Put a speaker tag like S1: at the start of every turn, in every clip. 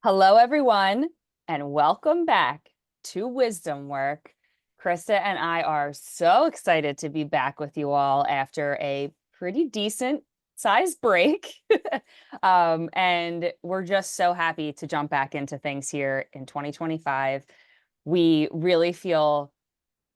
S1: Hello, everyone, and welcome back to Wisdom Work. Christa and I are so excited to be back with you all after a pretty decent sized break. And we're just so happy to jump back into things here in 2025. We really feel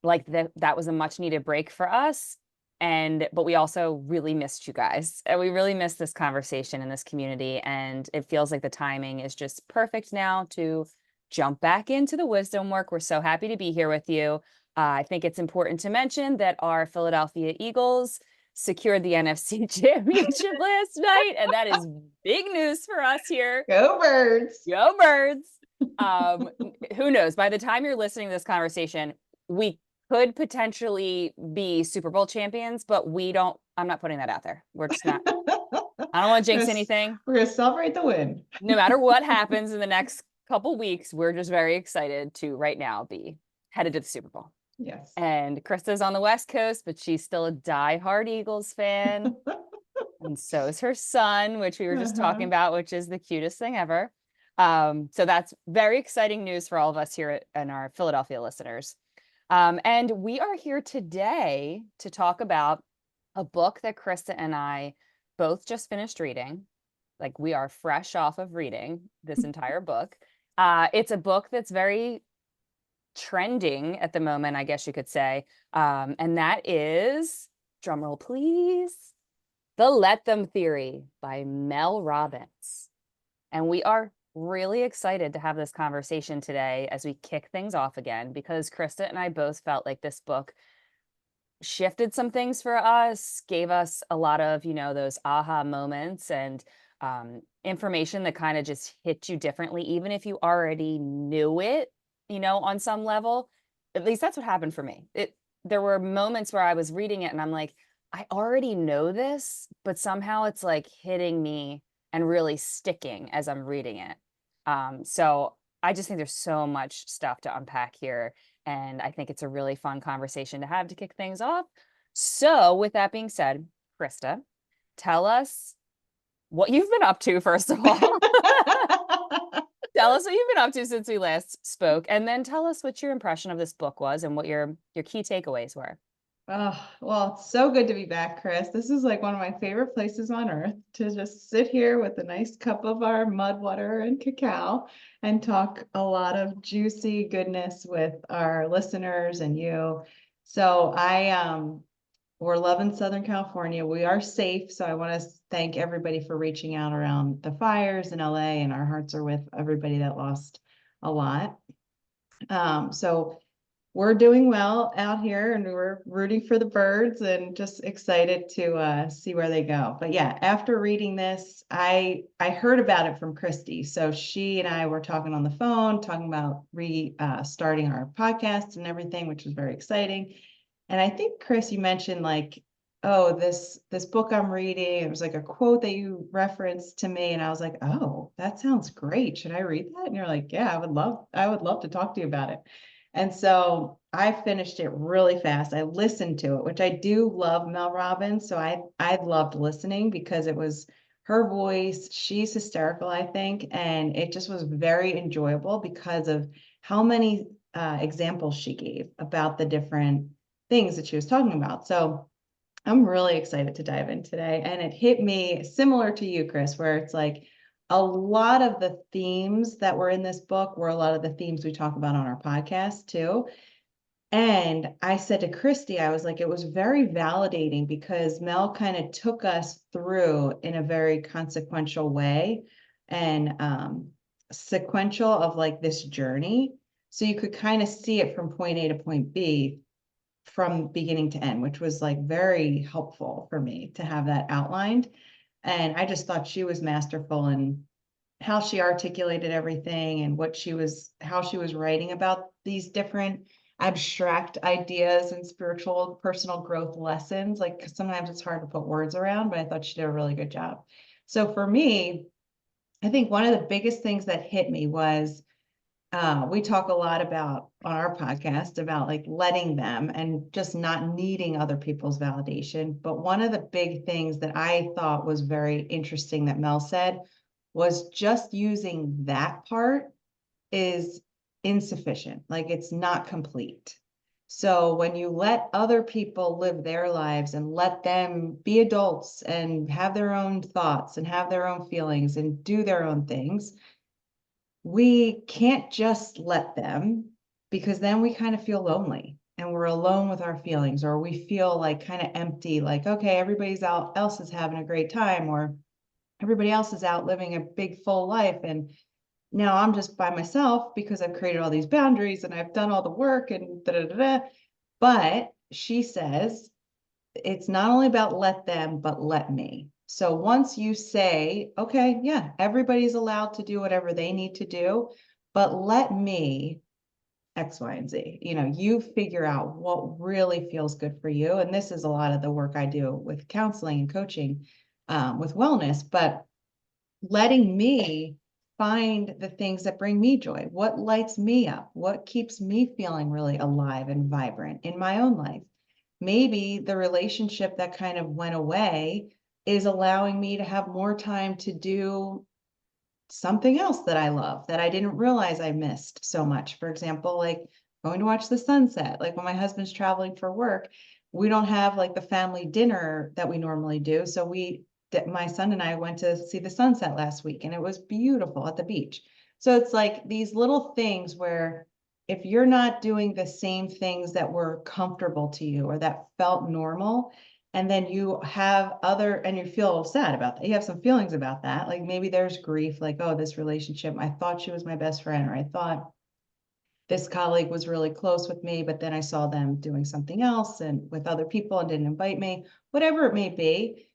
S1: like that was a much needed break for us. But we also really missed you guys. And we really missed this conversation in this community. And it feels like the timing is just perfect now to jump back into the wisdom work. We're so happy to be here with you. I think it's important to mention that our Philadelphia Eagles secured the NFC Championship last night. And that is big news for us here.
S2: Go Birds.
S1: Go Birds. Who knows? By the time you're listening to this conversation, we could potentially be Super Bowl champions, but I'm not putting that out there. We're just not. I don't want to jinx anything.
S2: We're going to celebrate the win.
S1: No matter what happens in the next couple weeks, we're just very excited to right now be headed to the Super Bowl.
S2: Yes.
S1: And Krista's on the West Coast, but she's still a diehard Eagles fan. And so is her son, which we were just talking about, which is the cutest thing ever. So that's very exciting news for all of us here and our Philadelphia listeners. And we are here today to talk about a book that Christa and I both just finished reading. Like, we are fresh off of reading this entire book. It's a book that's very trending at the moment, I guess you could say. And that is, drumroll please, The Let Them Theory by Mel Robbins. And we are really excited to have this conversation today as we kick things off again, because Christa and I both felt like this book shifted some things for us, gave us a lot of, those aha moments and information that kind of just hit you differently, even if you already knew it, on some level. At least that's what happened for me. There were moments where I was reading it and I'm like, I already know this, but somehow it's like hitting me and really sticking as I'm reading it. So I just think there's so much stuff to unpack here. And I think it's a really fun conversation to have to kick things off. So with that being said, Christa, tell us what you've been up to, first of all. Tell us what you've been up to since we last spoke. And then tell us what your impression of this book was and what your key takeaways were.
S2: Oh, well, it's so good to be back, Chris. This is like one of my favorite places on earth, to just sit here with a nice cup of our mud water and cacao and talk a lot of juicy goodness with our listeners and you. So we're loving Southern California. We are safe. So I want to thank everybody for reaching out around the fires in LA, and our hearts are with everybody that lost a lot. So we're doing well out here, and we're rooting for the birds and just excited to see where they go. But yeah, after reading this, I heard about it from Christy. So she and I were talking on the phone, talking about starting our podcast and everything, which was very exciting. And I think, Chris, you mentioned like, oh, this book I'm reading, it was like a quote that you referenced to me, and I was like, oh, that sounds great. Should I read that? And you're like, yeah, I would love to talk to you about it. And so I finished it really fast. I listened to it, which I do love Mel Robbins. So I loved listening because it was her voice. She's hysterical, I think. And it just was very enjoyable because of how many examples she gave about the different things that she was talking about. So I'm really excited to dive in today. And it hit me similar to you, Chris, where it's like, a lot of the themes that were in this book were a lot of the themes we talk about on our podcast too. And I said to Christy, I was like, it was very validating because Mel kind of took us through in a very consequential way and sequential of like this journey. So you could kind of see it from point A to point B from beginning to end, which was like very helpful for me to have that outlined. And I just thought she was masterful in how she articulated everything and how she was writing about these different abstract ideas and spiritual personal growth lessons. Like sometimes it's hard to put words around, but I thought she did a really good job. So for me, I think one of the biggest things that hit me was we talk a lot about on our podcast about like letting them and just not needing other people's validation. But one of the big things that I thought was very interesting that Mel said was just using that part is insufficient. Like it's not complete. So when you let other people live their lives and let them be adults and have their own thoughts and have their own feelings and do their own things, we can't just let them, because then we kind of feel lonely and we're alone with our feelings, or we feel like kind of empty, like, okay, everybody's out else is having a great time, or everybody else is out living a big full life, and now I'm just by myself because I've created all these boundaries and I've done all the work and da da da da. But she says it's not only about let them, but let me. So once you say, okay, yeah, everybody's allowed to do whatever they need to do, but let me X, Y, and Z. You figure out what really feels good for you. And this is a lot of the work I do with counseling and coaching, with wellness, but letting me find the things that bring me joy. What lights me up? What keeps me feeling really alive and vibrant in my own life? Maybe the relationship that kind of went away is allowing me to have more time to do something else that I love that I didn't realize I missed so much. For example, like going to watch the sunset. Like when my husband's traveling for work, we don't have like the family dinner that we normally do. So my son and I went to see the sunset last week, and it was beautiful at the beach. So it's like these little things where if you're not doing the same things that were comfortable to you or that felt normal, and then you have and you feel sad about that, you have some feelings about that, like maybe there's grief, like, oh, this relationship, I thought she was my best friend, or I thought this colleague was really close with me, but then I saw them doing something else and with other people and didn't invite me, whatever it may be.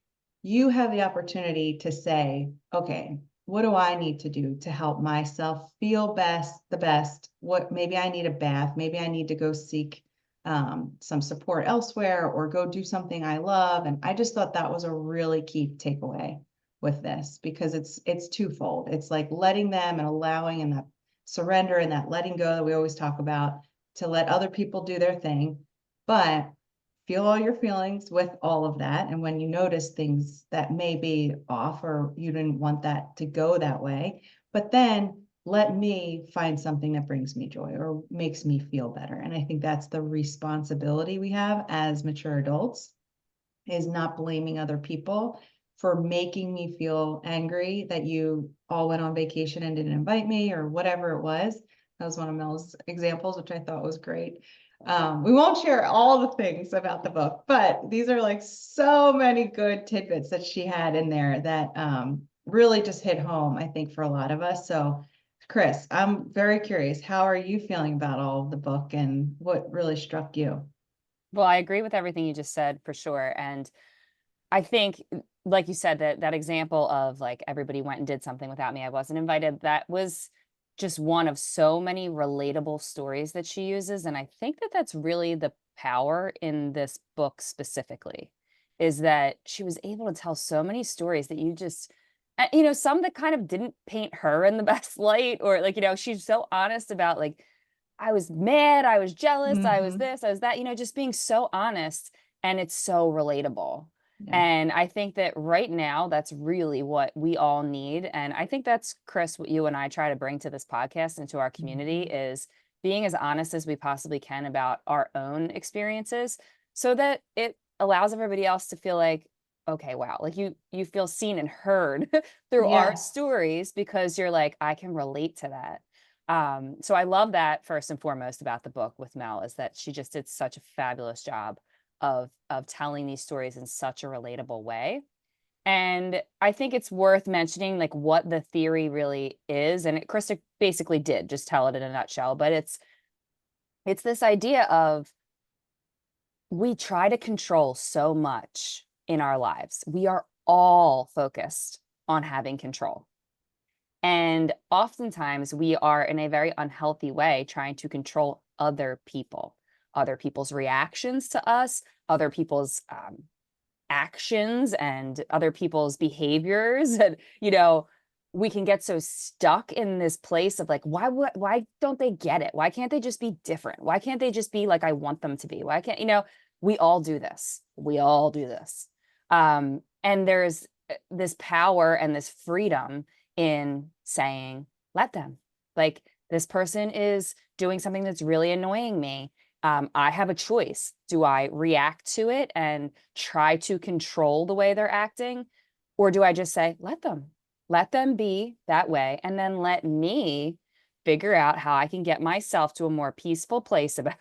S2: You have the opportunity to say, okay, what do I need to do to help myself feel the best? What, maybe I need a bath, maybe I need to go seek some support elsewhere, or go do something I love. And I just thought that was a really key takeaway with this, because it's twofold. It's like letting them and allowing, and that surrender and that letting go that we always talk about, to let other people do their thing, but feel all your feelings with all of that. And when you notice things that may be off, or you didn't want that to go that way, but then let me find something that brings me joy or makes me feel better. And I think that's the responsibility we have as mature adults, is not blaming other people for making me feel angry that you all went on vacation and didn't invite me, or whatever it was. That was one of Mel's examples, which I thought was great. We won't share all the things about the book, but these are like so many good tidbits that she had in there that really just hit home, I think, for a lot of us. So Chris, I'm very curious, how are you feeling about all of the book and what really struck you?
S1: Well, I agree with everything you just said for sure. And I think, like you said, that example of like everybody went and did something without me, I wasn't invited, that was just one of so many relatable stories that she uses. And I think that that's really the power in this book specifically, is that she was able to tell so many stories that you just, some that kind of didn't paint her in the best light, or like, she's so honest about like, I was mad, I was jealous, I was
S2: Mm-hmm.
S1: this, I was that, just being so honest, and it's so relatable.
S2: Yeah.
S1: And I think that right now, that's really what we all need. And I think that's, Chris, what you and I try to bring to this podcast and to our community,
S2: Mm-hmm.
S1: is being as honest as we possibly can about our own experiences, so that it allows everybody else to feel like, okay, wow, like you feel seen and heard through our
S2: Yeah.
S1: stories, because you're like, I can relate to that. So I love that, first and foremost, about the book with Mel, is that she just did such a fabulous job of telling these stories in such a relatable way. And I think it's worth mentioning like what the theory really is. And Krista basically did just tell it in a nutshell, but it's this idea of, we try to control so much in our lives. We are all focused on having control. And oftentimes we are, in a very unhealthy way, trying to control other people's reactions to us, other people's actions, and other people's behaviors. And, we can get so stuck in this place of like, why don't they get it? Why can't they just be different? Why can't they just be like I want them to be? Why can't, we all do this. We all do this. And there's this power and this freedom in saying, let them. Like, this person is doing something that's really annoying me. I have a choice. Do I react to it and try to control the way they're acting? Or do I just say, let them be that way, and then let me figure out how I can get myself to a more peaceful place about,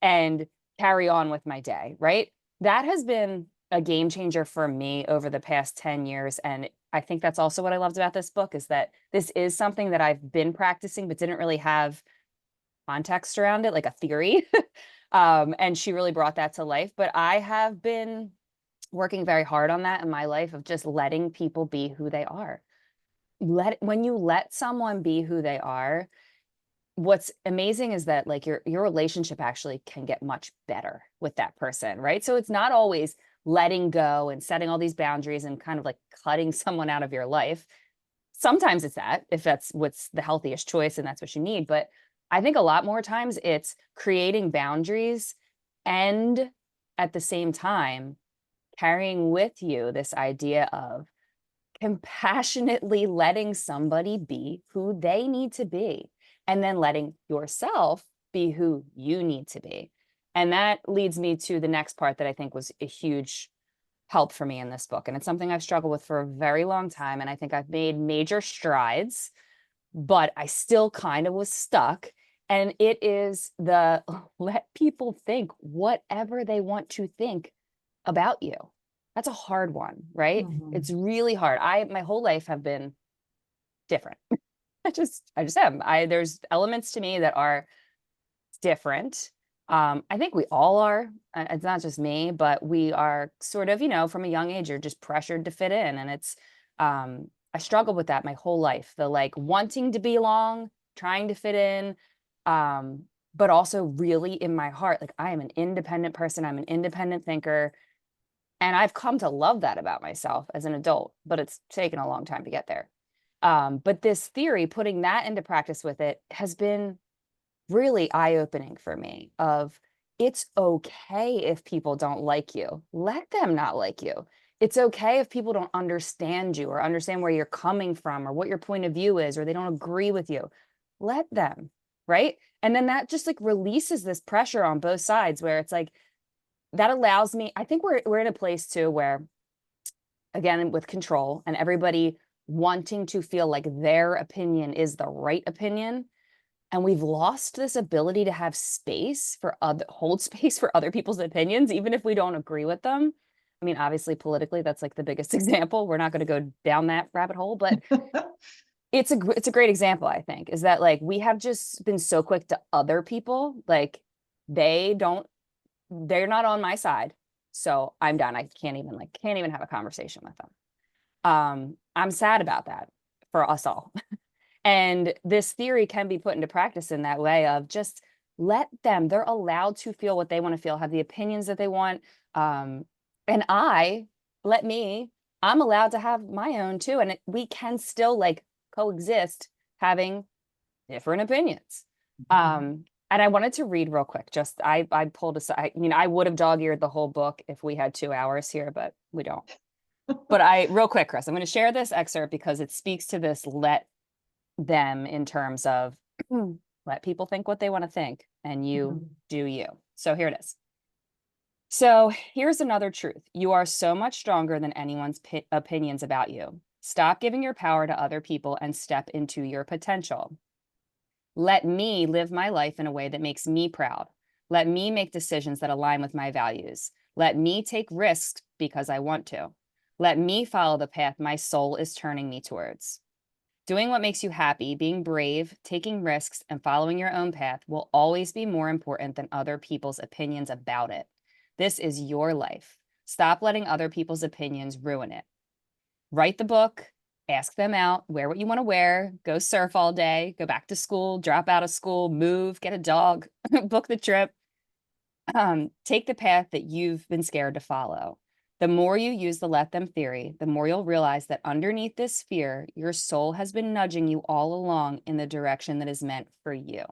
S1: and carry on with my day, right? That has been a game changer for me over the past 10 years. And I think that's also what I loved about this book, is that this is something that I've been practicing, but didn't really have context around it, like a theory. And she really brought that to life. But I have been working very hard on that in my life, of just letting people be who they are. When you let someone be who they are, what's amazing is that, like, your relationship actually can get much better with that person, right? So it's not always letting go and setting all these boundaries and kind of like cutting someone out of your life. Sometimes it's that, if that's what's the healthiest choice and that's what you need. But I think a lot more times it's creating boundaries, and at the same time carrying with you this idea of compassionately letting somebody be who they need to be, and then letting yourself be who you need to be. And that leads me to the next part that I think was a huge help for me in this book. And it's something I've struggled with for a very long time. And I think I've made major strides, but I still kind of was stuck. And it is the let people think whatever they want to think about you. That's a hard one, right? It's really hard. My whole life have been different. I just am. There's elements to me that are different. I think we all are. It's not just me, but we are sort of, from a young age, you're just pressured to fit in. And I struggled with that my whole life. The, like, wanting to belong, trying to fit in, but also really in my heart, like, I am an independent person. I'm an independent thinker. And I've come to love that about myself as an adult, but it's taken a long time to get there. But this theory, putting that into practice with it, has been really eye-opening for me, of it's okay if people don't like you. Let them not like you. It's okay if people don't understand you or understand where you're coming from or what your point of view is, or they don't agree with you. Let them, right? And then that just, like, releases this pressure on both sides, where it's like, that allows me, I think we're in a place too where, again, with control and everybody wanting to feel like their opinion is the right opinion, and we've lost this ability to have hold space for other people's opinions, even if we don't agree with them. I mean, obviously politically, that's like the biggest example. We're not going to go down that rabbit hole, but it's a great example, I think, is that, like, we have just been so quick to other people, like, they're not on my side, so I'm done. I can't even have a conversation with them. I'm sad about that for us all. And this theory can be put into practice in that way, of just let them. They're allowed to feel what they want to feel, have the opinions that they want. And I'm allowed to have my own too. And we can still, like, coexist having different opinions. And I wanted to read real quick. Just I pulled aside. I would have dog-eared the whole book if we had 2 hours here, but we don't. But real quick, Chris, I'm going to share this excerpt because it speaks to this let them, in terms of let people think what they want to think, and you do you. So here it is. So here's another truth. You are so much stronger than anyone's opinions about you. Stop giving your power to other people and step into your potential. Let me live my life in a way that makes me proud. Let me make decisions that align with my values. Let me take risks because I want to. Let me follow the path my soul is turning me towards. Doing what makes you happy, being brave, taking risks, and following your own path will always be more important than other people's opinions about it. This is your life. Stop letting other people's opinions ruin it. Write the book, ask them out, wear what you want to wear, go surf all day, go back to school, drop out of school, move, get a dog, book the trip. Take the path that you've been scared to follow. The more you use the let them theory, the more you'll realize that underneath this fear, your soul has been nudging you all along in the direction that is meant for you.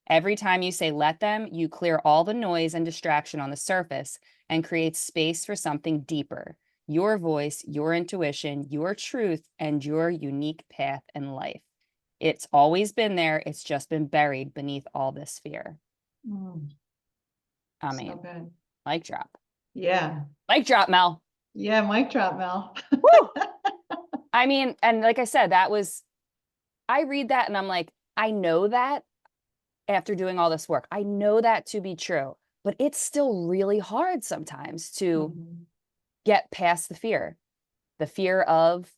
S1: Every time you say let them, you clear all the noise and distraction on the surface and create space for something deeper. your voice, your intuition, your truth, and your unique path in life. It's always been there. It's just been buried beneath all this fear.
S2: Mm,
S1: I
S2: so
S1: mean,
S2: good.
S1: mic drop.
S2: Yeah.
S1: Mic drop, Mel.
S2: Yeah, mic drop, Mel.
S1: Woo! I mean, and like I said, I read that and I'm like, I know that after doing all this work, I know that to be true, but it's still really hard sometimes to
S2: Mhm.
S1: get past the fear of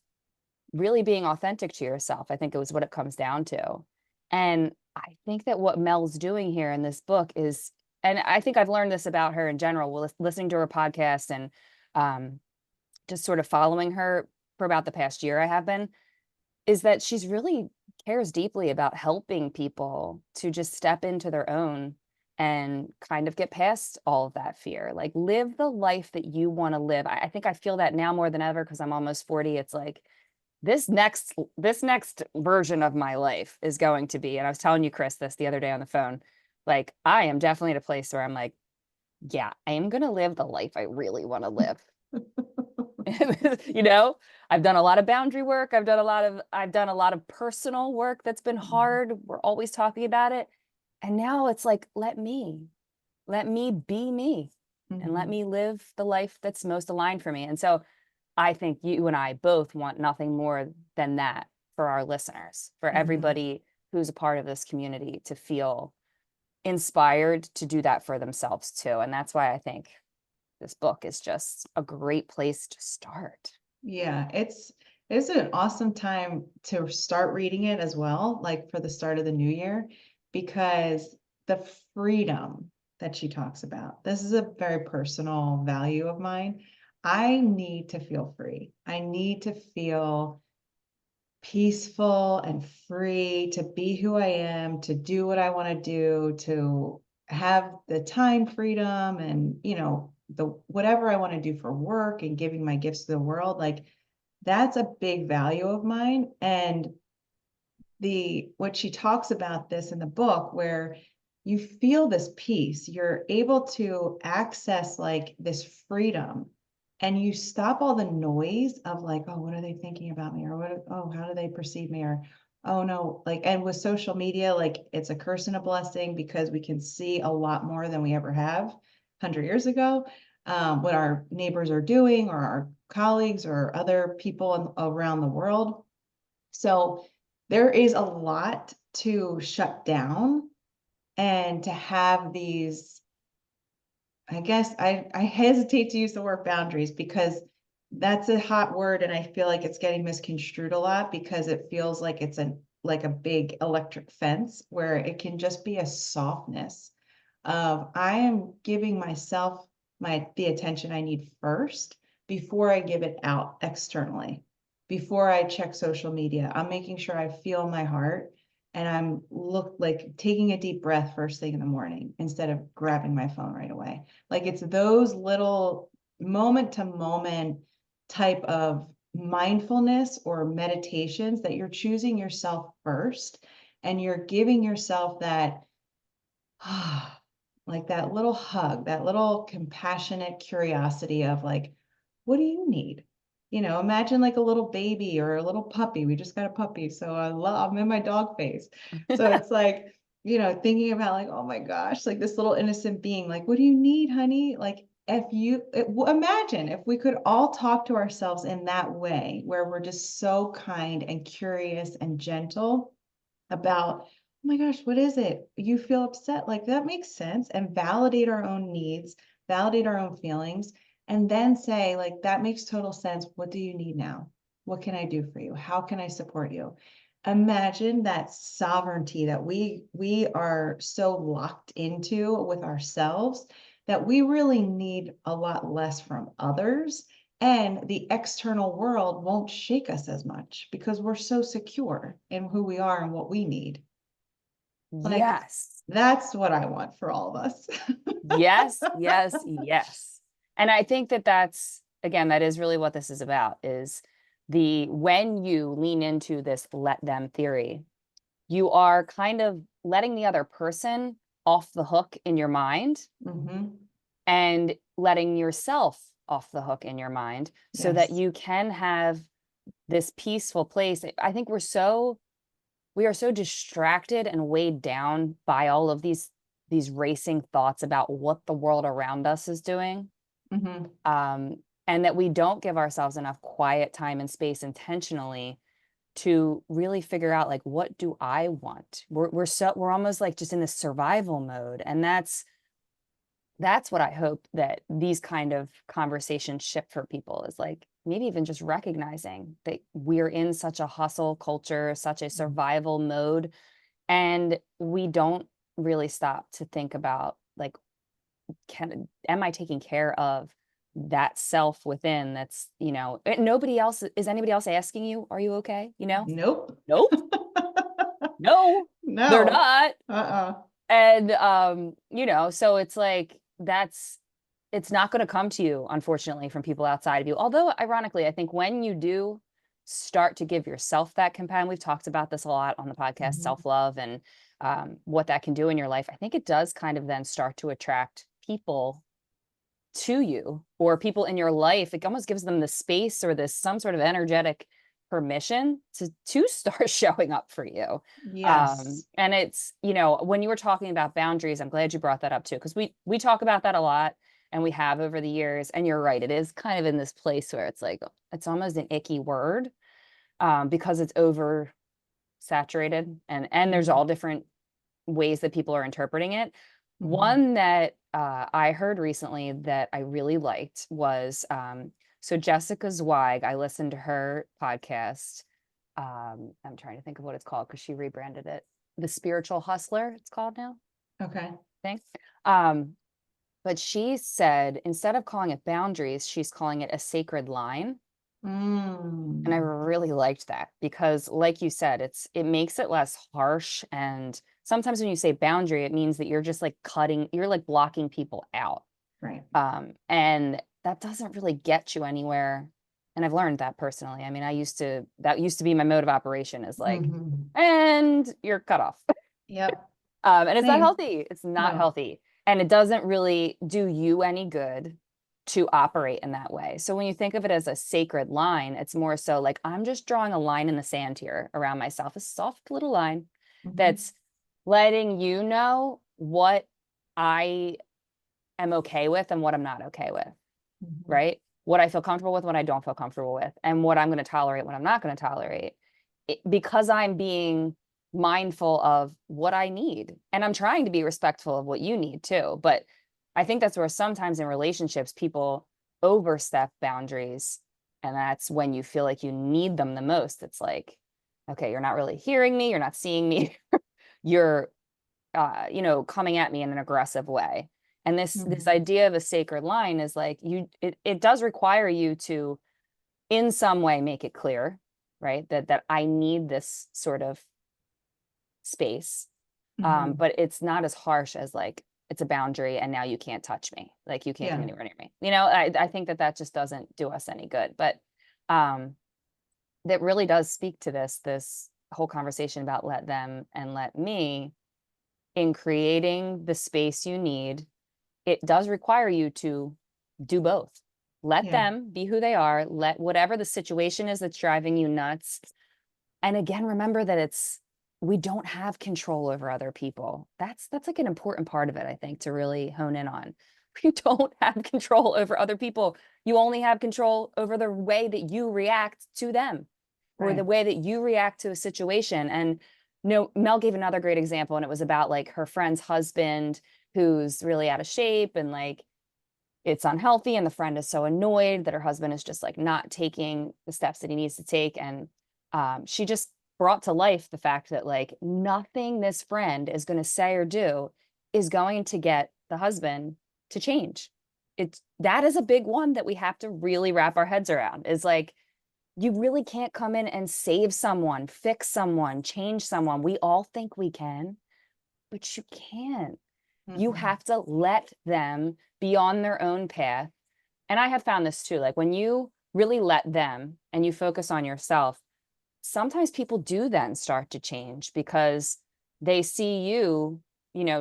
S1: really being authentic to yourself. I think it was what it comes down to. And I think that what Mel's doing here in this book is, and I think I've learned this about her in general, listening to her podcast and um, just sort of following her for about the past year I have been, is that she's really cares deeply about helping people to just step into their own and kind of get past all of that fear. Like live the life that you want to live. I think I feel that now more than ever because I'm almost 40. It's like this next version of my life is going to be, and I was telling you, Chris, this the other day on the phone, like I am definitely at a place where I'm like, yeah, I am going to live the life I really want to live. You know, I've done a lot of boundary work. I've done a lot of personal work that's been hard. We're always talking about it. And now it's like, let me be me and let
S2: Mhm.
S1: me live the life that's most aligned for me. And so I think you and I both want nothing more than that for our listeners, for
S2: Mhm.
S1: everybody who's a part of this community to feel inspired to do that for themselves too. And that's why I think this book is just a great place to start.
S2: Yeah, it's an awesome time to start reading it as well, like for the start of the new year, because the freedom that she talks about, this is a very personal value of mine. I need to feel free. I need to feel peaceful and free to be who I am, to do what I want to do, to have the time freedom and, the whatever I want to do for work and giving my gifts to the world. Like that's a big value of mine. And the what she talks about this in the book where you feel this peace, you're able to access like this freedom and you stop all the noise of like, oh, what are they thinking about me, or oh, how do they perceive me, or oh no, like, and with social media, like it's a curse and a blessing because we can see a lot more than we ever have 100 years ago, what our neighbors are doing or our colleagues or other people around the world. So there is a lot to shut down and to have these, I guess I hesitate to use the word boundaries because that's a hot word and I feel like it's getting misconstrued a lot because it feels like it's like a big electric fence where it can just be a softness of I am giving myself the attention I need first before I give it out externally. Before I check social media, I'm making sure I feel my heart and I'm like taking a deep breath first thing in the morning instead of grabbing my phone right away. Like it's those little moment to moment type of mindfulness or meditations that you're choosing yourself first and you're giving yourself that like that little hug, that little compassionate curiosity of like, what do you need? Imagine like a little baby or a little puppy. We just got a puppy, so I'm in my dog phase. So it's like, thinking about like, oh my gosh, like this little innocent being, like, what do you need, honey? Like, imagine if we could all talk to ourselves in that way, where we're just so kind and curious and gentle about, oh my gosh, what is it? You feel upset. Like that makes sense. And validate our own needs, validate our own feelings, and then say, like, that makes total sense. What do you need now? What can I do for you? How can I support you? Imagine that sovereignty that we are so locked into with ourselves that we really need a lot less from others, and the external world won't shake us as much because we're so secure in who we are and what we need. Like,
S1: Yes.
S2: that's what I want for all of us.
S1: Yes, yes, yes. And I think that that's, again, that is really what this is about, is when you lean into this let them theory, you are kind of letting the other person off the hook in your mind
S2: Mm-hmm.
S1: and letting yourself off the hook in your mind so that
S2: Yes.
S1: you can have this peaceful place. I think we are so distracted and weighed down by all of these racing thoughts about what the world around us is doing.
S2: Hmm.
S1: And that we don't give ourselves enough quiet time and space intentionally to really figure out, like, what do I want? We're almost like just in this survival mode. And that's what I hope that these kind of conversations shift for people, is like maybe even just recognizing that we're in such a hustle culture, such a survival mode, and we don't really stop to think about, like, am I taking care of that self within? That's, nobody else, is anybody else asking you, are you okay?
S2: Nope.
S1: Nope. No, they're
S2: No.
S1: not.
S2: Uh-uh.
S1: And so it's like, it's not going to come to you, unfortunately, from people outside of you. Although ironically, I think when you do start to give yourself that compassion, we've talked about this a lot on the podcast,
S2: Mhm.
S1: self-love, and what that can do in your life. I think it does kind of then start to attract people to you, or people in your life. It almost gives them the space or this some sort of energetic permission to start showing up for you.
S2: Yes.
S1: And it's, when you were talking about boundaries, I'm glad you brought that up too, because we talk about that a lot, and we have over the years. And you're right, it is kind of in this place where it's like it's almost an icky word, because it's over saturated, and there's
S2: Mhm.
S1: all different ways that people are interpreting it.
S2: Mhm.
S1: One that I heard recently that I really liked was, so Jessica Zweig. I listened to her podcast. I'm trying to think of what it's called because she rebranded it. The Spiritual Hustler, it's called now,
S2: Okay.
S1: I think. Um, but she said instead of calling it boundaries, she's calling it a sacred line. And I
S2: Mm.
S1: really liked that because, like you said, it makes it less harsh. And sometimes when you say boundary, it means that you're just like you're like blocking people out.
S2: Right.
S1: And that doesn't really get you anywhere. And I've learned that personally. I mean, that used to be my mode of operation, is like,
S2: Mhm.
S1: and you're cut off.
S2: Yep.
S1: And it's not
S2: Same.
S1: healthy. It's not
S2: No.
S1: healthy. And it doesn't really do you any good to operate in that way. So when you think of it as a sacred line, it's more so like, I'm just drawing a line in the sand here around myself, a soft little line
S2: Mhm.
S1: that's letting you know what I am okay with and what I'm not okay with,
S2: Mhm.
S1: right? What I feel comfortable with, what I don't feel comfortable with, and what I'm going to tolerate, what I'm not going to tolerate, because I'm being mindful of what I need. And I'm trying to be respectful of what you need too. But I think that's where sometimes in relationships, people overstep boundaries. And that's when you feel like you need them the most. It's like, okay, you're not really hearing me, you're not seeing me, you're coming at me in an aggressive way. And this
S2: Mhm.
S1: idea of a sacred line is like, it does require you to in some way make it clear, right, that I need this sort of space.
S2: Mhm.
S1: But it's not as harsh as like, it's a boundary and now you can't touch me, like you can't come
S2: Yeah.
S1: anywhere near me. I think that just doesn't do us any good. But um that really does speak to this whole conversation about let them and let me. In creating the space you need, it does require you to do both. Let
S2: Yeah.
S1: them be who they are, let whatever the situation is that's driving you nuts. And again, remember that we don't have control over other people. That's like an important part of it, I think, to really hone in on. You don't have control over other people. You only have control over the way that you react to them, or the
S2: Right.
S1: way that you react to a situation. And Mel gave another great example, and it was about like her friend's husband who's really out of shape, and like it's unhealthy, and the friend is so annoyed that her husband is just like not taking the steps that he needs to take. And she just brought to life the fact that like nothing this friend is going to say or do is going to get the husband to change. That is a big one that we have to really wrap our heads around, is like, you really can't come in and save someone, fix someone, change someone. We all think we can, but you can't. You
S2: Mhm.
S1: have to let them be on their own path. And I have found this too. Like when you really let them and you focus on yourself, sometimes people do then start to change because they see you,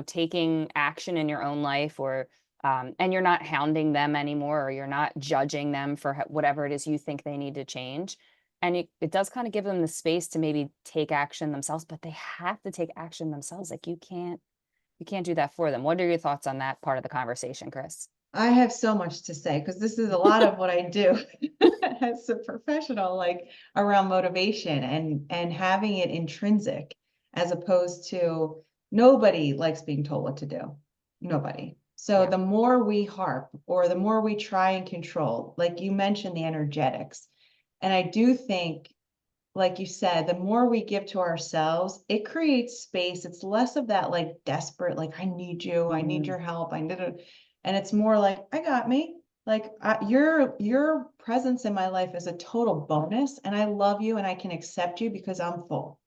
S1: taking action in your own life, or And you're not hounding them anymore, or you're not judging them for whatever it is you think they need to change. And it does kind of give them the space to maybe take action themselves, but they have to take action themselves. Like you can't do that for them. What are your thoughts on that part of the conversation, Chris?
S2: I have so much to say because this is a lot of what I do as a professional, like around motivation and having it intrinsic, as opposed to nobody likes being told what to do. Nobody. So
S1: Yeah.
S2: the more we harp or the more we try and control, like you mentioned, the energetics. And I do think, like you said, the more we give to ourselves, it creates space. It's less of that like desperate, like, I need you, I need
S1: Mhm.
S2: your help, I need it. And it's more like, I got me. Like your presence in my life is a total bonus, and I love you and I can accept you because I'm full.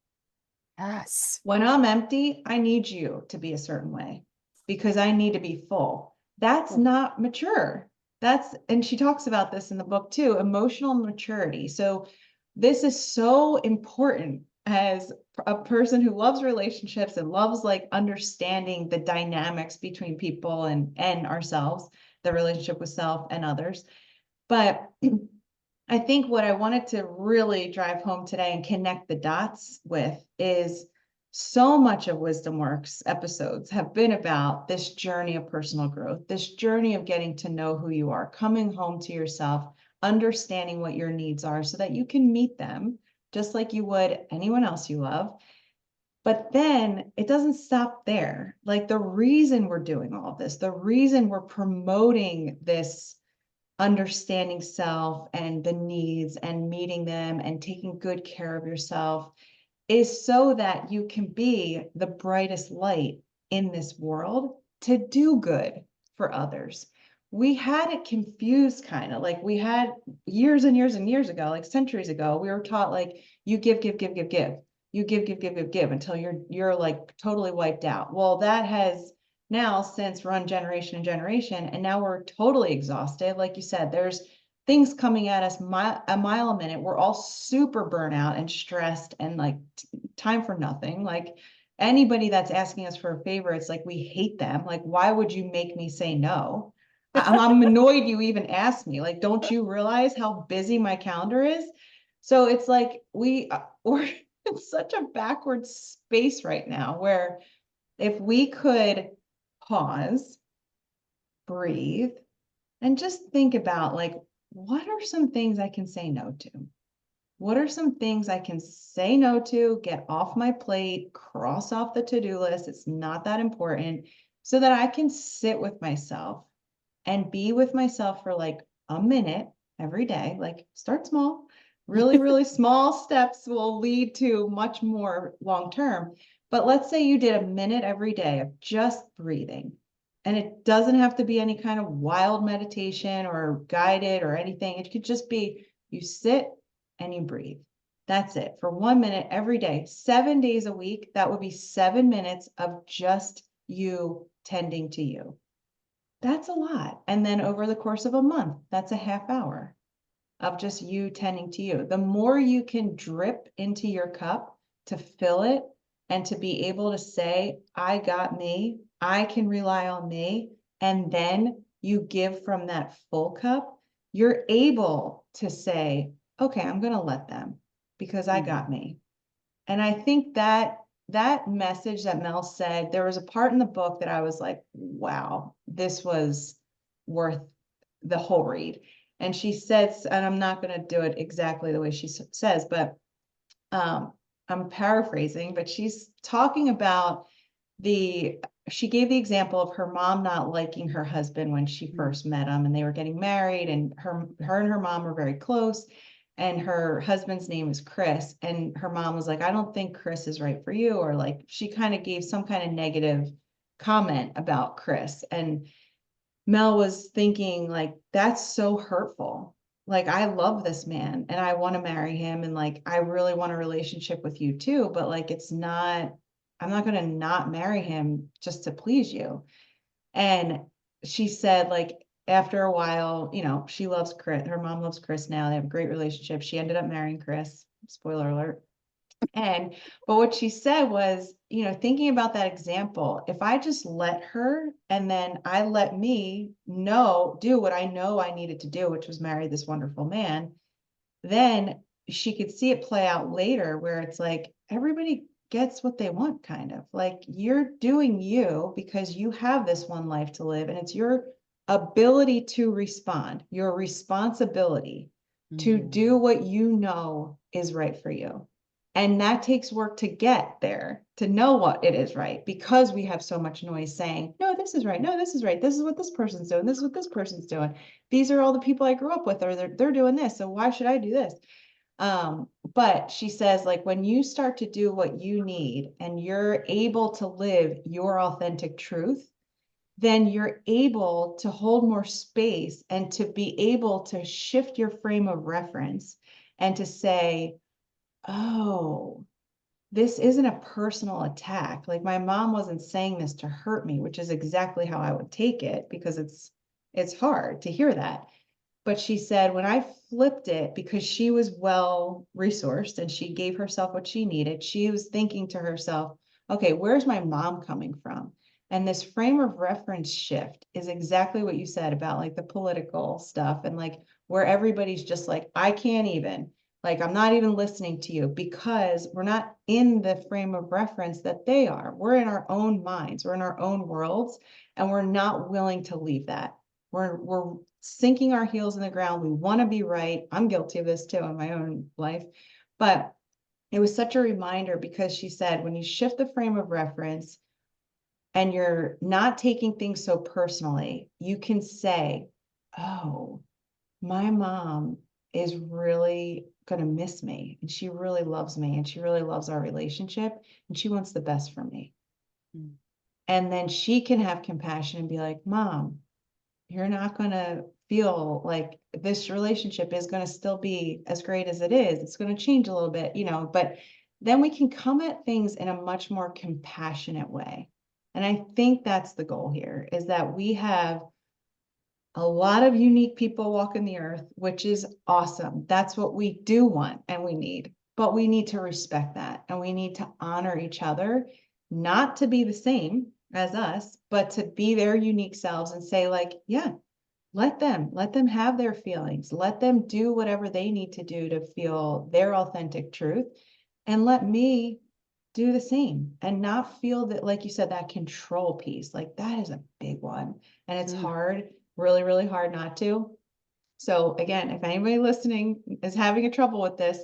S1: Yes.
S2: When I'm empty, I need you to be a certain way because I need to be full. That's not mature. And she talks about this in the book too, emotional maturity. So this is so important as a person who loves relationships and loves like understanding the dynamics between people and ourselves, the relationship with self and others. But I think what I wanted to really drive home today and connect the dots with is so much of Wisdom Works episodes have been about this journey of personal growth, this journey of getting to know who you are, coming home to yourself, understanding what your needs are so that you can meet them just like you would anyone else you love. But then it doesn't stop there. Like the reason we're doing all of this, the reason we're promoting this understanding self and the needs and meeting them and taking good care of yourself is so that you can be the brightest light in this world to do good for others. We had it confused kind of like we had years and years and years ago, like centuries ago, we were taught like you give, give, give, give, give. You give, give, give, give, give until you're like totally wiped out. Well, that has now since run generation and generation, and now we're totally exhausted. Like you said, there's things coming at us a mile a minute. We're all super burnout and stressed and like time for nothing. Like anybody that's asking us for a favor, it's like we hate them. Like, why would you make me say no? I'm annoyed you even asked me. Like, don't you realize how busy my calendar is? So it's like we're in such a backward space right now where if we could pause, breathe, and just think about like, what are some things I can say no to? What are some things I can say no to, get off my plate, cross off the to-do list? It's not that important, so that I can sit with myself and be with myself for like a minute every day. Like start small, really, really small steps will lead to much more long term. But let's say you did a minute every day of just breathing. And it doesn't have to be any kind of wild meditation or guided or anything. It could just be you sit and you breathe. That's it for 1 minute every day, 7 days a week. That would be 7 minutes of just you tending to you. That's a lot. And then over the course of a month, that's a half hour of just you tending to you. The more you can drip into your cup to fill it and to be able to say, I got me, I can rely on me, and then you give from that full cup, you're able to say, okay, I'm going to let them because I got me. And I think that message that Mel said, there was a part in the book that I was like, wow, this was worth the whole read. And she says, and I'm not going to do it exactly the way she says, but I'm paraphrasing, but she's talking about she gave the example of her mom not liking her husband when she first met him, and they were getting married, and her and her mom were very close, and her husband's name is Chris, and her mom was like, I don't think Chris is right for you, or like she kind of gave some kind of negative comment about Chris. And Mel was thinking like, that's so hurtful. Like, I love this man and I want to marry him. And like, I really want a relationship with you too. But like, I'm not going to not marry him just to please you. And she said, like, after a while, she loves Chris. Her mom loves Chris now. They have a great relationship. She ended up marrying Chris. Spoiler alert. But what she said was, thinking about that example, if I just let her, and then I let me do what I know I needed to do, which was marry this wonderful man, then she could see it play out later where it's like everybody gets what they want, kind of like you're doing you because you have this one life to live, and it's your ability to respond, your responsibility to do what you know is right for you. And that takes work to get there, to know what it is right, because we have so much noise saying, no, this is right. No, this is right. This is what this person's doing. This is what this person's doing. These are all the people I grew up with, or they're doing this. So why should I do this? But she says, like, when you start to do what you need and you're able to live your authentic truth, then you're able to hold more space and to be able to shift your frame of reference and to say, oh, this isn't a personal attack. Like, my mom wasn't saying this to hurt me, which is exactly how I would take it, because it's hard to hear that. But she said, when I flipped it, because she was well resourced and she gave herself what she needed, she was thinking to herself, okay, where's my mom coming from? And this frame of reference shift is exactly what you said about like the political stuff, and like where everybody's just like, I can't even, like, I'm not even listening to you, because we're not in the frame of reference that they are. We're in our own minds, we're in our own worlds, and we're not willing to leave that. We're sinking our heels in the ground. We want to be right. I'm guilty of this too in my own life. But it was such a reminder, because she said, when you shift the frame of reference and you're not taking things so personally, you can say, oh, my mom is really going to miss me, and she really loves me, and she really loves our relationship, and she wants the best for me. Mm. And then she can have compassion and be like, Mom, you're not going to feel like this relationship is going to still be as great as it is. It's going to change a little bit, but then we can come at things in a much more compassionate way. And I think that's the goal here, is that we have a lot of unique people walking the earth, which is awesome. That's what we do want and we need, but we need to respect that, and we need to honor each other, not to be the same as us, but to be their unique selves and say, like, yeah, let them have their feelings, let them do whatever they need to do to feel their authentic truth, and let me do the same, and not feel that, like you said, that control piece, like that is a big one, and it's hard, really, really hard not to. So again, if anybody listening is having a trouble with this,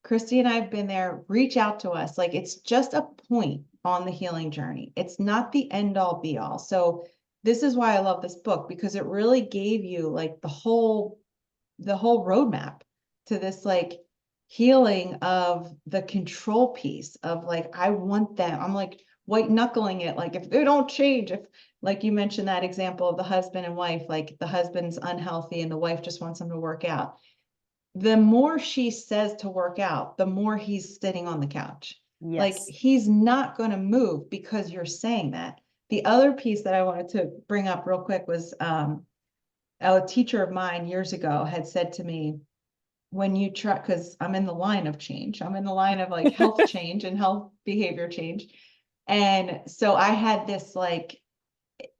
S2: Christy and I have been there. Reach out to us. Like, it's just a point on the healing journey. It's not the end all be all. So this is why I love this book, because it really gave you like the whole roadmap to this like healing of the control piece of like, I want them. I'm like white knuckling it. Like, if they don't change, if, like you mentioned that example of the husband and wife, like the husband's unhealthy and the wife just wants him to work out. The more she says to work out, the more he's sitting on the couch. Yes. Like, he's not going to move because you're saying that. The other piece that I wanted to bring up real quick was a teacher of mine years ago had said to me, when you try, because I'm in the line of change, I'm in the line of like health change and health behavior change. And so I had this like,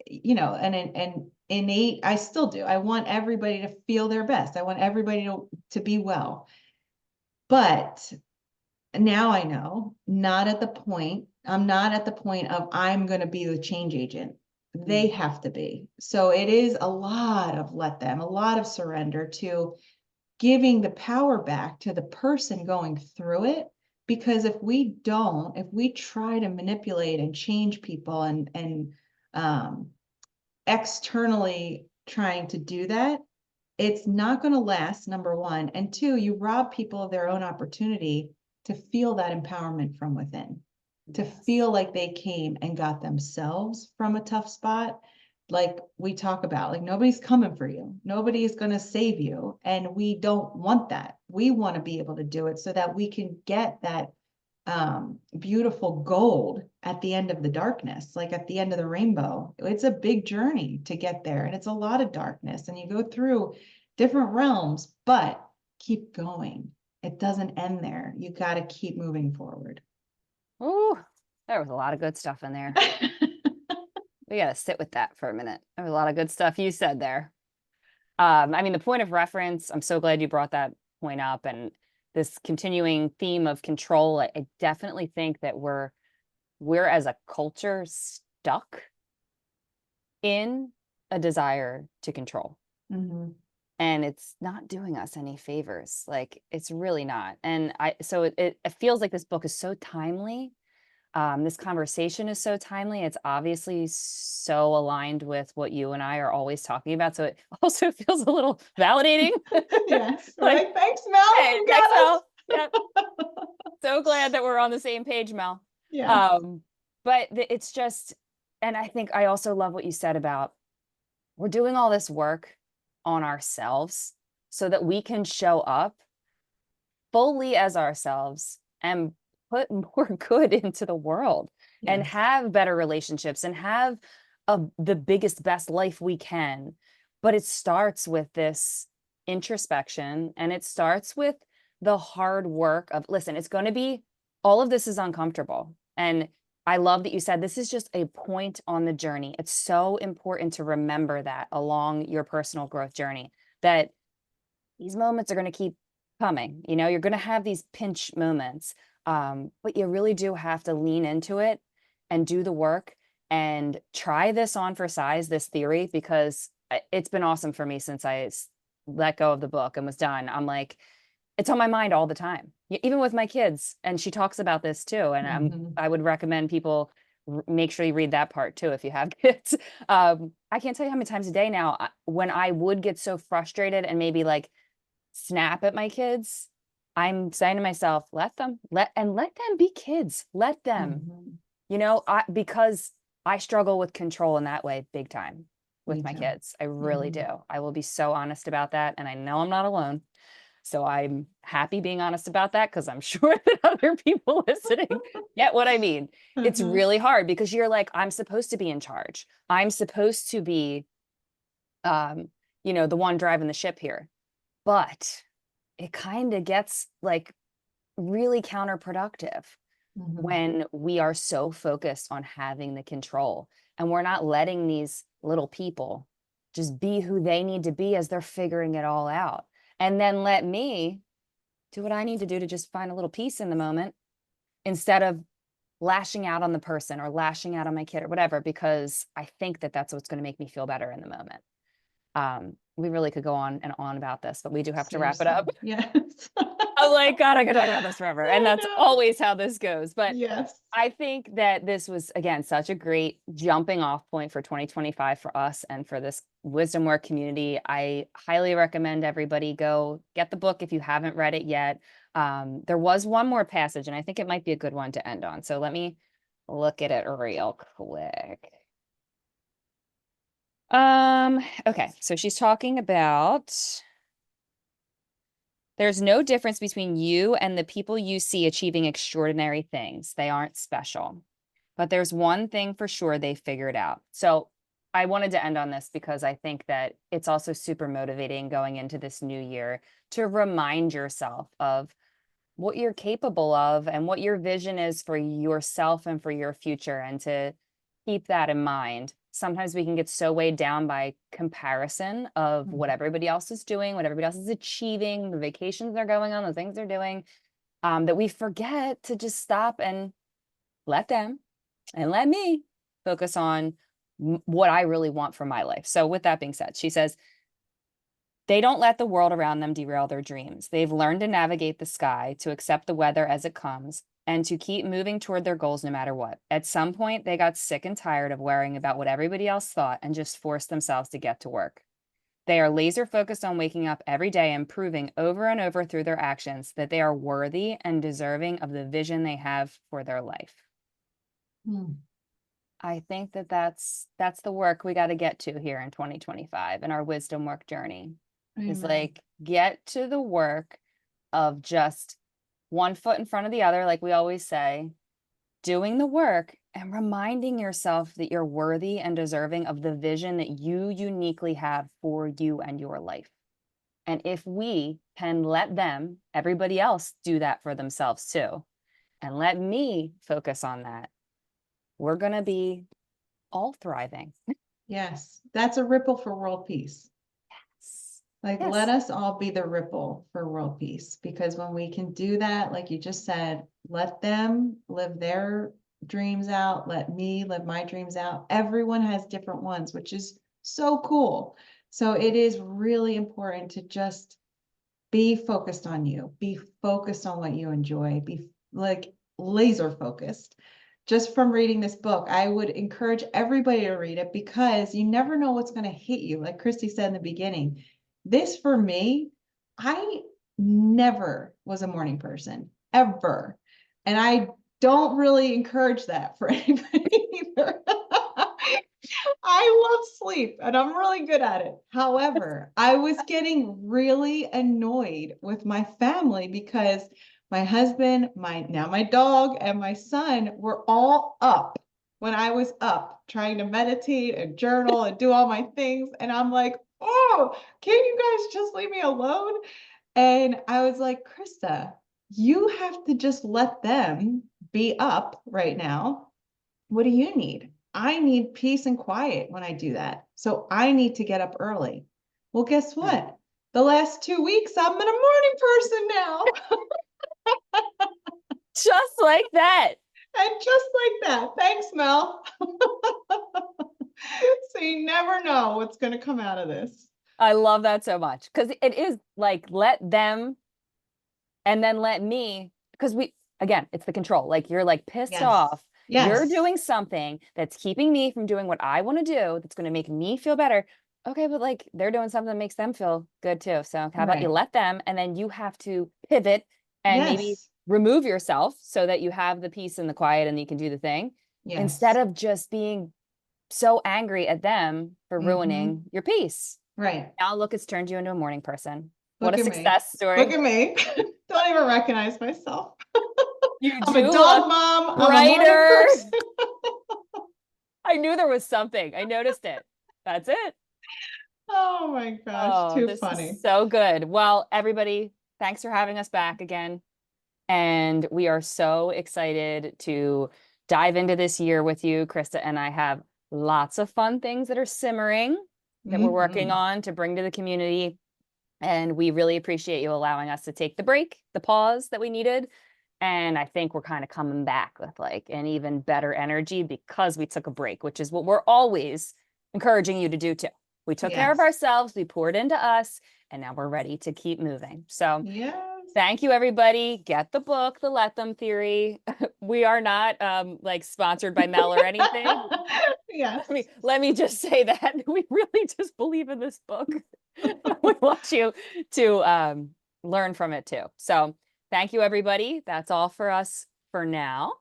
S2: an innate, I still do. I want everybody to feel their best. I want everybody to be well. But now I know, I'm not at the point of I'm going to be the change agent. They have to be. So it is a lot of let them, a lot of surrender to giving the power back to the person going through it. Because if we try to manipulate and change people and externally trying to do that, it's not going to last, number one. And two, you rob people of their own opportunity to feel that empowerment from within, to feel like they came and got themselves from a tough spot. Like we talk about, like, nobody's coming for you. Nobody is going to save you. And we don't want that. We want to be able to do it so that we can get that beautiful gold at the end of the darkness, like at the end of the rainbow. It's a big journey to get there, and it's a lot of darkness, and you go through different realms, but keep going it doesn't end there. You got to keep moving forward.
S1: Ooh, there was a lot of good stuff in there. We got to sit with that for a minute. There was a lot of good stuff you said there. I mean, the point of reference, I'm so glad you brought that point up, and this continuing theme of control. I definitely think that we're as a culture stuck in a desire to control.
S2: Mm-hmm.
S1: And it's not doing us any favors. Like, it's really not. And so it feels like this book is so timely. This conversation is so timely. It's obviously so aligned with what you and I are always talking about. So it also feels a little validating.
S2: Yes.
S1: Like,
S2: Right. Thanks, Mel.
S1: hey,
S2: You
S1: thanks,
S2: got us.
S1: Mel. Yep. So glad that we're on the same page, Mel.
S2: Yeah.
S1: But it's just, and I think I also love what you said about we're doing all this work on ourselves so that we can show up fully as ourselves and put more good into the world and
S2: Yes.
S1: have better relationships and have the biggest, best life we can. But it starts with this introspection, and it starts with the hard work of, listen, it's going to be, all of this is uncomfortable. And I love that you said this is just a point on the journey. It's so important to remember that along your personal growth journey, that these moments are going to keep coming. You know, you're going to have these pinch moments, but you really do have to lean into it and do the work and try this on for size, this theory, because it's been awesome for me since I let go of the book and was done. I'm like, it's on my mind all the time, even with my kids. And she talks about this too. And
S2: Mhm.
S1: I would recommend people make sure you read that part too if you have kids. I can't tell you how many times a day now when I would get so frustrated and maybe like snap at my kids, I'm saying to myself, let them be kids. Let them,
S2: Mhm.
S1: you know, because I struggle with control in that way big time
S2: Me
S1: with my
S2: too.
S1: kids. I really
S2: Mhm.
S1: do. I will be so honest about that. And I know I'm not alone. So I'm happy being honest about that, because I'm sure that other people listening get what I mean. It's
S2: Mhm.
S1: really hard because you're like, I'm supposed to be in charge. I'm supposed to be, the one driving the ship here. But it kind of gets like really counterproductive
S2: Mhm.
S1: when we are so focused on having the control and we're not letting these little people just be who they need to be as they're figuring it all out. And then let me do what I need to do to just find a little peace in the moment instead of lashing out on the person or lashing out on my kid or whatever, because I think that that's what's going to make me feel better in the moment. We really could go on and on about this, but we do have to wrap it up.
S2: Seriously. Yes.
S1: I'm like, God, I could talk about this forever. And
S2: I
S1: that's
S2: know.
S1: always how this goes. But
S2: Yes.
S1: I think that this was, again, such a great jumping off point for 2025 for us and for this wisdom work community. I highly recommend everybody go get the book if you haven't read it yet. There was one more passage, and I think it might be a good one to end on. So let me look at it real quick. Okay, so she's talking about there's no difference between you and the people you see achieving extraordinary things. They aren't special. But there's one thing for sure they figured out. So I wanted to end on this because I think that it's also super motivating going into this new year to remind yourself of what you're capable of and what your vision is for yourself and for your future, and to keep that in mind. Sometimes we can get so weighed down by comparison of what
S2: Mhm.
S1: everybody else is doing, what everybody else is achieving, the vacations they're going on, the things they're doing, that we forget to just stop and let them and let me focus on what I really want for my life. So with that being said, she says, they don't let the world around them derail their dreams. They've learned to navigate the sky, to accept the weather as it comes, and to keep moving toward their goals no matter what. At some point, they got sick and tired of worrying about what everybody else thought and just forced themselves to get to work. They are laser focused on waking up every day and proving over and over through their actions that they are worthy and deserving of the vision they have for their life.
S2: Mm.
S1: I think that that's the work we got to get to here in 2025 in our wisdom work journey. Is
S2: Amen.
S1: like, get to the work of just one foot in front of the other, like we always say, doing the work and reminding yourself that you're worthy and deserving of the vision that you uniquely have for you and your life. And if we can let them, everybody else, do that for themselves too, and let me focus on that, we're going to be all thriving.
S2: Yes, that's a ripple for world peace. Like,
S1: Yes.
S2: let us all be the ripple for world peace, because when we can do that, like you just said, let them live their dreams out, let me live my dreams out. Everyone has different ones, which is so cool. So it is really important to just be focused on you, be focused on what you enjoy, be like laser focused. Just from reading this book, I would encourage everybody to read it, because you never know what's going to hit you. Like Christy said in the beginning, this for me, I never was a morning person, ever. And I don't really encourage that for anybody either. I love sleep and I'm really good at it. However, I was getting really annoyed with my family because my husband, my dog, and my son were all up when I was up trying to meditate and journal and do all my things. And I'm like, oh, can you guys just leave me alone? And I was like, Krista, you have to just let them be up right now. What do you need? I need peace and quiet when I do that. So I need to get up early. Well, guess what? The last 2 weeks, I'm a morning person now.
S1: Just like that.
S2: And just like that. Thanks, Mel. So you never know what's going to come out of this.
S1: I love that so much, because it is like, let them and then let me, because again, it's the control. Like, you're like pissed off. You're
S2: Yes.
S1: doing something that's keeping me from doing what I want to do, that's going to make me feel better. Okay, but like, they're doing something that makes them feel good too. So how about you let them, and then you have to pivot and maybe remove yourself so that you have the peace and the quiet and you can do the thing, instead of just being so angry at them for ruining your peace.
S2: Right.
S1: Now look, it's turned you into a morning person.
S2: Look
S1: what a
S2: at
S1: success
S2: me.
S1: story.
S2: Look at me. Don't even recognize myself.
S1: You
S2: I'm a dog mom.
S1: Brighter.
S2: I'm a morning person.
S1: I knew there was something. I noticed it. That's it.
S2: Oh my gosh, too funny.
S1: Is so good. Well, everybody, thanks for having us back again. And we are so excited to dive into this year with you. Krista and I have lots of fun things that are simmering that we're working on to bring to the community. And we really appreciate you allowing us to take the break, the pause that we needed. And I think we're kind of coming back with like an even better energy because we took a break, which is what we're always encouraging you to do too. We took care of ourselves, we poured into us, and now we're ready to keep moving. So thank you, everybody. Get the book, The Let Them Theory. We are not like sponsored by Mel or anything. Let me just say that we really just believe in this book. We want you to learn from it too. So thank you, everybody. That's all for us for now.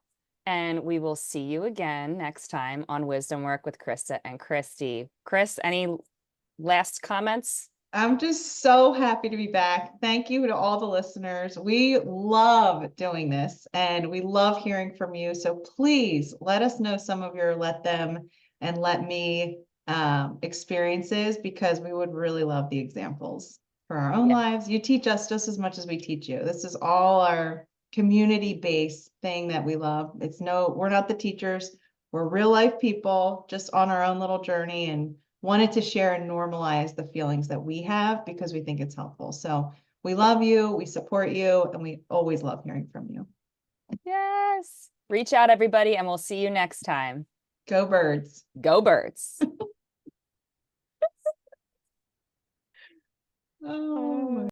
S1: And we will see you again next time on Wisdom Work with Christa and Christy. Chris, any last comments?
S2: I'm just so happy to be back. Thank you to all the listeners. We love doing this and we love hearing from you. So please let us know some of your let them and let me experiences, because we would really love the examples for our own lives. You teach us just as much as we teach you. This is all our community-based thing that we love. We're not the teachers. We're real life people just on our own little journey, and wanted to share and normalize the feelings that we have because we think it's helpful. So we love you, we support you, and we always love hearing from you.
S1: Yes. Reach out, everybody, and we'll see you next time.
S2: Go birds.
S1: Go birds.
S2: Oh my